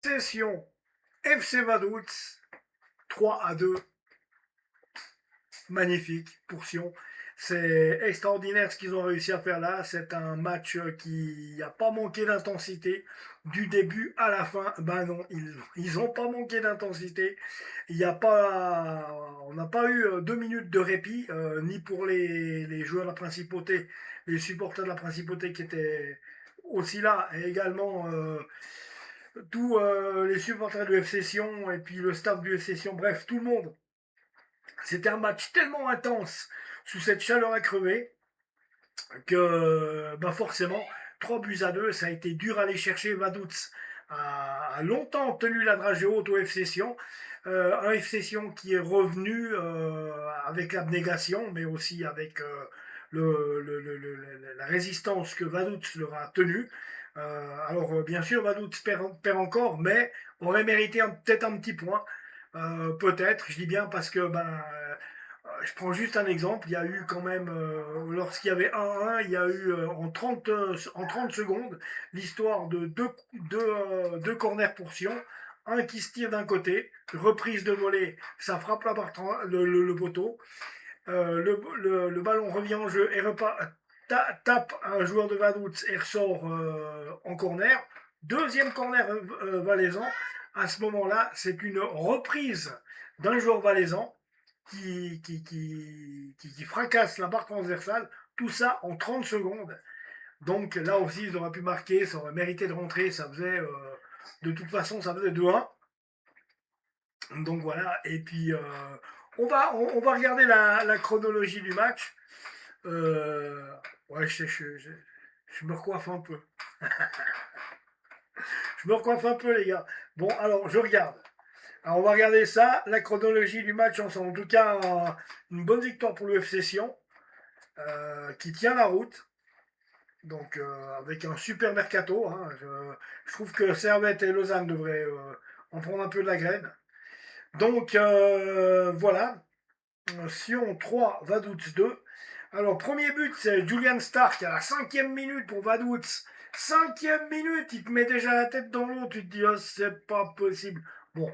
Session FC Vaduz, 3-2, magnifique pour Sion. C'est extraordinaire ce qu'ils ont réussi à faire là. C'est un match qui n'a pas manqué d'intensité du début à la fin. Ben non, ils ont pas manqué d'intensité. Il y a pas, on n'a pas eu 2 minutes de répit, ni pour les joueurs de la principauté, les supporters de la principauté qui étaient aussi là, et également tous les supporters du FC Sion et puis le staff du FC Sion, bref, tout le monde. C'était un match tellement intense sous cette chaleur à crever que bah forcément, 3 buts à 2, ça a été dur à aller chercher. Vaduz a longtemps tenu la dragée haute au FC Sion. Un FC Sion qui est revenu avec l'abnégation, mais aussi avec la résistance que Vaduz leur a tenue. Alors, bien sûr, Vaduz perd encore, mais aurait mérité peut-être un petit point. Peut-être, je dis bien parce que je prends juste un exemple, il y a eu quand même, lorsqu'il y avait 1-1, il y a eu en 30 secondes l'histoire de deux corners pour Sion, un qui se tire d'un côté, reprise de volée, ça frappe le poteau, le ballon revient en jeu et tape un joueur de Vaduz et ressort en corner. Deuxième corner valaisan. À ce moment-là, c'est une reprise d'un joueur valaisan qui fracasse la barre transversale. Tout ça en 30 secondes. Donc là aussi, ils auraient pu marquer, ça aurait mérité de rentrer. Ça faisait, de toute façon, ça faisait 2-1. Donc voilà, et puis on va regarder la chronologie du match. Ouais, je me recoiffe un peu. Je me recoiffe un peu, les gars. Bon, alors, je regarde. Alors, on va regarder ça, la chronologie du match ensemble. En tout cas, une bonne victoire pour le FC Sion, qui tient la route. Donc, avec un super mercato. Hein. Je trouve que Servette et Lausanne devraient en prendre un peu de la graine. Donc, voilà. Sion 3, Vaduz 2. Alors, premier but, c'est Julian Stark à la 5e minute pour Vaduz. 5e minute, il te met déjà la tête dans l'eau, tu te dis, oh, c'est pas possible. Bon,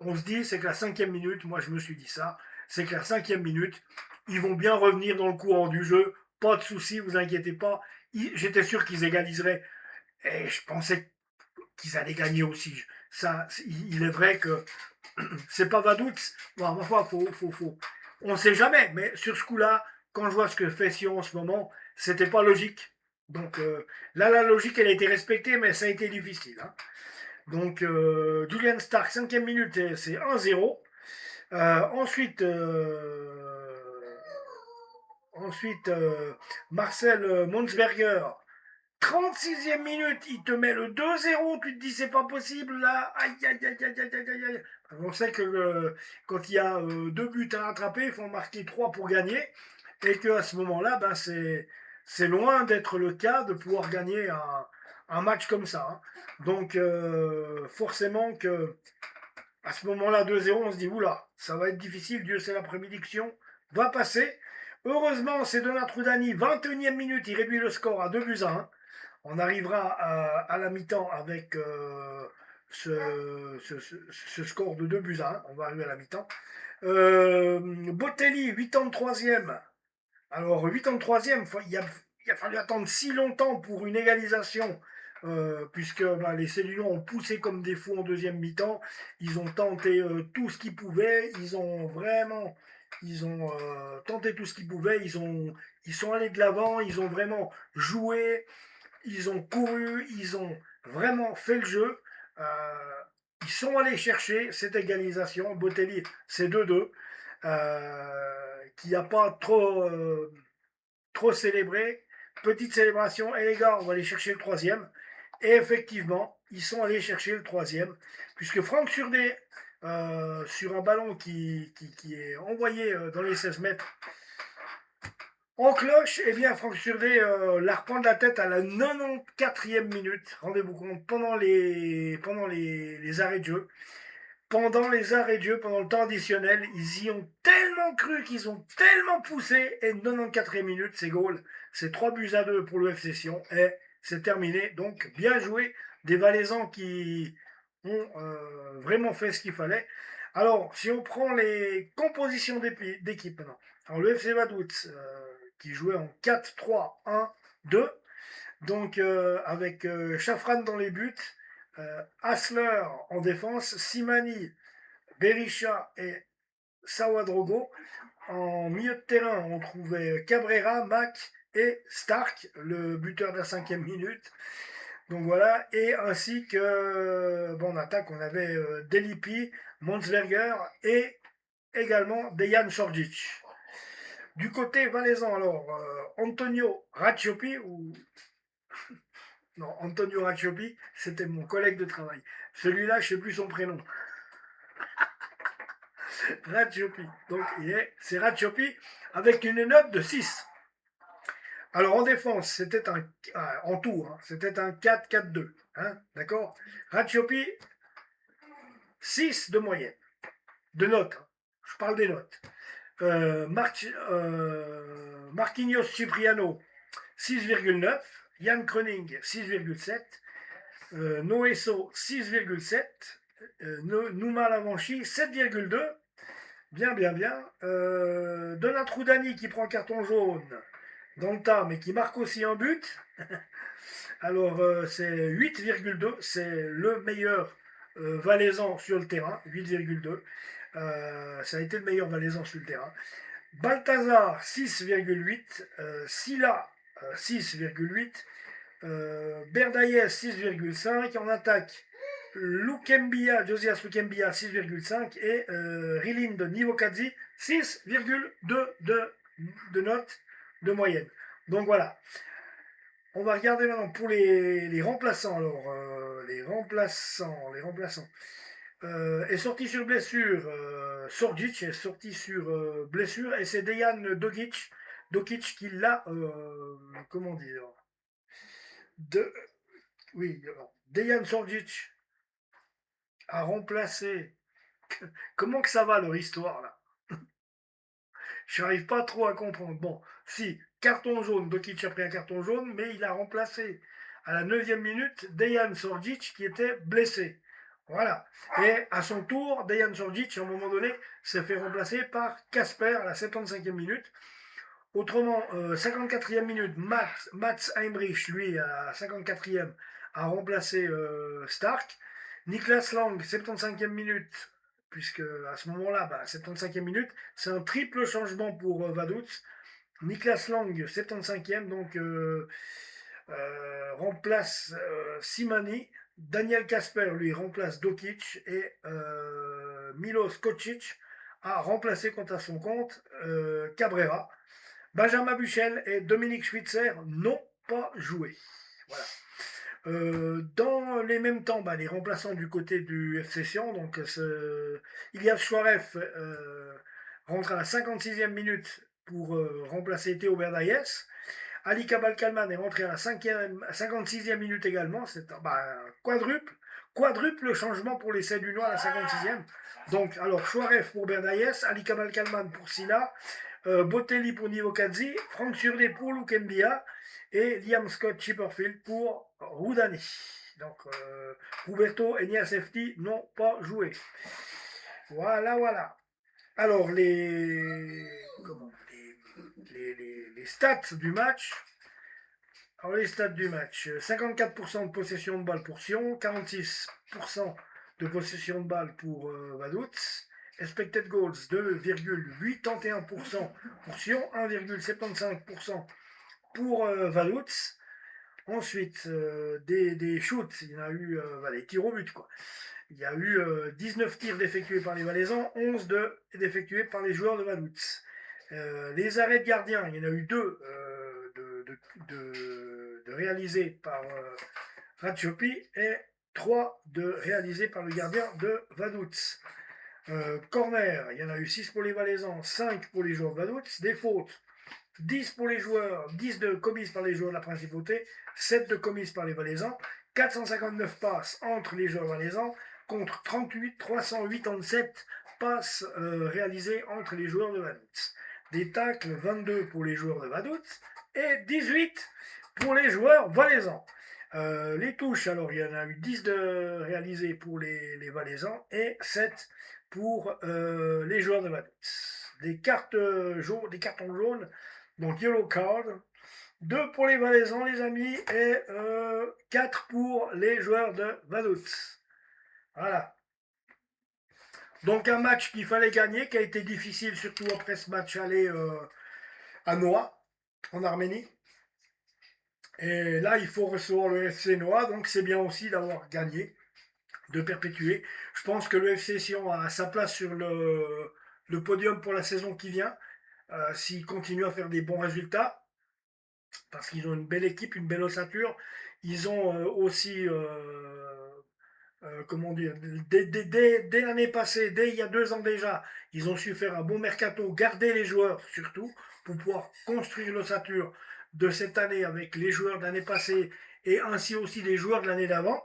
on se dit, c'est que la 5e minute, moi je me suis dit ça, c'est que la 5e minute, ils vont bien revenir dans le courant du jeu, pas de soucis, vous inquiétez pas. J'étais sûr qu'ils égaliseraient, et je pensais qu'ils allaient gagner aussi. Ça, il est vrai que c'est pas Vaduz. Bon, ma foi, on sait jamais, mais sur ce coup-là, quand je vois ce que fait Sion en ce moment, c'était pas logique. Donc là, la logique, elle a été respectée, mais ça a été difficile. Hein. Donc, Julian Stark, 5e minute, c'est 1-0. Ensuite, Marcel Monsberger, 36e minute, il te met le 2-0, tu te dis c'est pas possible là, aïe aïe aïe aïe aïe aïe aïe. On sait que quand il y a 2 buts à rattraper, il faut en marquer 3 pour gagner, et qu'à ce moment-là, c'est loin d'être le cas de pouvoir gagner un match comme ça. Hein. Donc forcément que à ce moment-là, 2-0, on se dit oula, ça va être difficile, Dieu sait la prédiction va passer. Heureusement, c'est Donat Trudani, 21e minute, il réduit le score à 2 buts à 1. On arrivera à la mi-temps avec ce score de 2 buts à 1. On va arriver à la mi-temps. Botelli, 83e. Alors, 83e, il a fallu attendre si longtemps pour une égalisation, puisque les Cellulons ont poussé comme des fous en deuxième mi-temps. Ils ont tenté tout ce qu'ils pouvaient. Ils ont tenté tout ce qu'ils pouvaient. Ils sont allés de l'avant. Ils ont vraiment joué. Ils ont couru, ils ont vraiment fait le jeu. Ils sont allés chercher cette égalisation. Botelli, c'est 2-2, qui n'a pas trop célébré. Petite célébration. Et les gars, on va aller chercher le troisième. Et effectivement, ils sont allés chercher le troisième, puisque Franck Surdé, sur un ballon qui est envoyé dans les 16 mètres, en cloche, eh bien, Franck Surdé la reprend de la tête à la 94e minute. Rendez-vous compte, pendant les arrêts de jeu. Pendant les arrêts de jeu, pendant le temps additionnel, ils y ont tellement cru qu'ils ont tellement poussé. Et 94e minute, c'est goal. C'est 3 buts à 2 pour le FC Sion. Et c'est terminé. Donc, bien joué des Valaisans qui ont vraiment fait ce qu'il fallait. Alors, si on prend les compositions d'équipe maintenant, alors le FC Vaduz qui jouait en 4-3-1-2, donc avec Chafran dans les buts, Hasler en défense, Simani, Berisha et Sawadrogo. En milieu de terrain, on trouvait Cabrera, Mac et Stark, le buteur de la 5e minute. Donc voilà, et ainsi que, bon, en attaque, on avait Delipi, Monsberger et également Dejan Sorgic. Du côté valaisan, alors, Antonio Racciopi, ou... Non, Antonio Racciopi, c'était mon collègue de travail. Celui-là, je ne sais plus son prénom. Racciopi. Donc, c'est Racciopi avec une note de 6. Alors, en défense, c'était en tour, hein, c'était un 4-4-2. Hein, d'accord. Racciopi, 6 de moyenne. De notes. Hein. Je parle des notes. Marquinhos Cipriano, 6,9. Yann Kroening, 6,7. Noesso, 6,7. Nouma Lavanchi, 7,2. Bien, bien, bien. Donat Roudani qui prend carton jaune dans le tas, mais qui marque aussi un but. Alors, c'est 8,2. C'est le meilleur valaisan sur le terrain. 8,2. Ça a été le meilleur valaisan sur le terrain. Balthazar, 6,8. Silla, 6,8. Berdaïez, 6,5. En attaque, Josias Lukembia, 6,5. Et Rilin de Nivokadzi, 6,2 de notes de moyenne. Donc voilà. On va regarder maintenant pour les remplaçants. Alors, les remplaçants. Est sorti sur blessure. Sorgic est sorti sur blessure et c'est Dejan Dokic qui l'a, comment dire, oui, Dejan Sorgic a remplacé. Comment que ça va leur histoire là? Je n'arrive pas trop à comprendre. Bon, si, carton jaune, Dokic a pris un carton jaune, mais il a remplacé à la 9e minute Dejan Sorgic qui était blessé. Voilà. Et à son tour, Dejan Sorgic, à un moment donné, s'est fait remplacer par Casper à la 75e minute. Autrement, 54e minute, Mats Heinrich, lui, à la 54e, a remplacé Stark. Niklas Lang, 75e minute, puisque à ce moment-là, 75e minute, c'est un triple changement pour Vaduz. Niklas Lang, 75e, donc remplace Simani. Daniel Kasper, lui, remplace Dokic. Et Milos Kocic a remplacé contre à son compte Cabrera. Benjamin Buchel et Dominique Schwitzer n'ont pas joué. Voilà. Dans les mêmes temps, les remplaçants du côté du FC Sion, donc Ilias Chouaref rentre à la 56e minute pour remplacer Théo Berdaïes. Ali Kabal-Kalman est rentré à la 56e minute également. C'est un quadruple changement pour les Cédunois à la 56e. Donc, alors, Chouaref pour Berdaïes, Ali Kabal-Kalman pour Silla, Botelli pour Nivokadzi, Franck Surdé pour Lukembia et Liam Scott Chipperfield pour Roudani. Donc, Roberto et Niasefti n'ont pas joué. Voilà. Alors, les stats du match. Alors, les stats du match. 54% de possession de balle pour Sion, 46% de possession de balle pour Vaduz. Expected goals 2,81% pour Sion, 1,75% pour Vaduz. Ensuite, des shoots, il y en a eu des tirs au but, quoi. Il y a eu 19 tirs effectués par les Valaisans, 11 d'effectués par les joueurs de Vaduz. Les arrêts de gardien, il y en a eu 2 de réalisés par Racciopi et 3 réalisés par le gardien de Vaduz. Corner, il y en a eu 6 pour les Valaisans, 5 pour les joueurs de Vaduz. Des fautes, 10 pour les joueurs, 10 de commises par les joueurs de la principauté, 7 de commises par les Valaisans, 459 passes entre les joueurs valaisans contre 387 passes réalisées entre les joueurs de Vaduz. Des tacles, 22 pour les joueurs de Vaduz et 18 pour les joueurs valaisans. Les touches, alors il y en a eu 10 de réalisées pour les Valaisans et 7 pour les joueurs de Vaduz. Des cartes jaunes, des cartons jaunes, donc yellow card. 2 pour les Valaisans, les amis, et 4 pour les joueurs de Vaduz. Voilà. Donc un match qu'il fallait gagner, qui a été difficile, surtout après ce match aller à Noah, en Arménie. Et là, il faut recevoir le FC Noah, donc c'est bien aussi d'avoir gagné, de perpétuer. Je pense que le FC Sion a sa place sur le podium pour la saison qui vient, s'il continue à faire des bons résultats, parce qu'ils ont une belle équipe, une belle ossature. Ils ont aussi comment dire, dès l'année passée, dès il y a 2 ans déjà, ils ont su faire un bon mercato, garder les joueurs surtout, pour pouvoir construire l'ossature de cette année avec les joueurs de l'année passée et ainsi aussi les joueurs de l'année d'avant.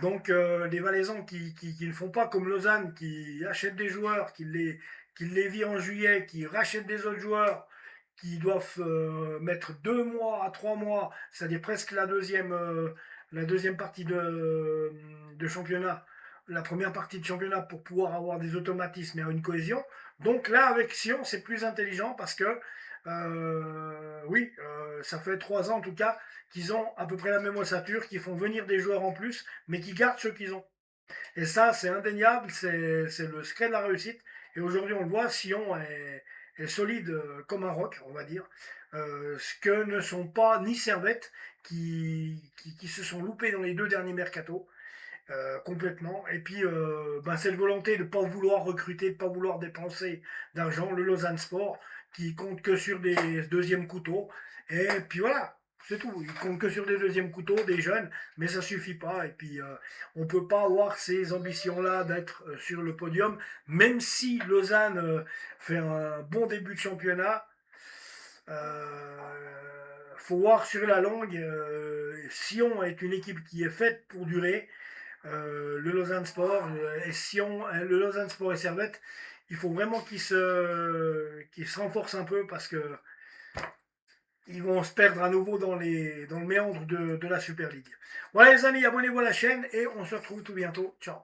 Donc les Valaisans qui ne font pas comme Lausanne, qui achètent des joueurs, qui les virent en juillet, qui rachètent des autres joueurs, qui doivent mettre 2 mois à 3 mois, c'est-à-dire presque la deuxième partie de championnat, la première partie de championnat pour pouvoir avoir des automatismes et une cohésion. Donc là, avec Sion, c'est plus intelligent parce que, oui, ça fait 3 ans en tout cas qu'ils ont à peu près la même ossature, qui font venir des joueurs en plus, mais qui gardent ceux qu'ils ont. Et ça, c'est indéniable, c'est le secret de la réussite. Et aujourd'hui, on le voit, Sion est solide comme un roc, on va dire. Ce que ne sont pas ni Servette, qui se sont loupés dans les 2 derniers mercatos, complètement. Et puis, ben, cette volonté de ne pas vouloir recruter, de ne pas vouloir dépenser d'argent, le Lausanne Sport, qui compte que sur des deuxièmes couteaux. Et puis voilà, c'est tout. Il compte que sur des deuxièmes couteaux, des jeunes, mais ça suffit pas. Et puis, on peut pas avoir ces ambitions-là d'être sur le podium, même si Lausanne fait un bon début de championnat. Faut voir sur la longue. Sion est une équipe qui est faite pour durer. Le Lausanne Sport et Sion, le Lausanne Sport et Servette, il faut vraiment qu'ils se renforcent un peu parce que ils vont se perdre à nouveau dans le méandre de la Super League. Voilà les amis, abonnez-vous à la chaîne et on se retrouve tout bientôt. Ciao.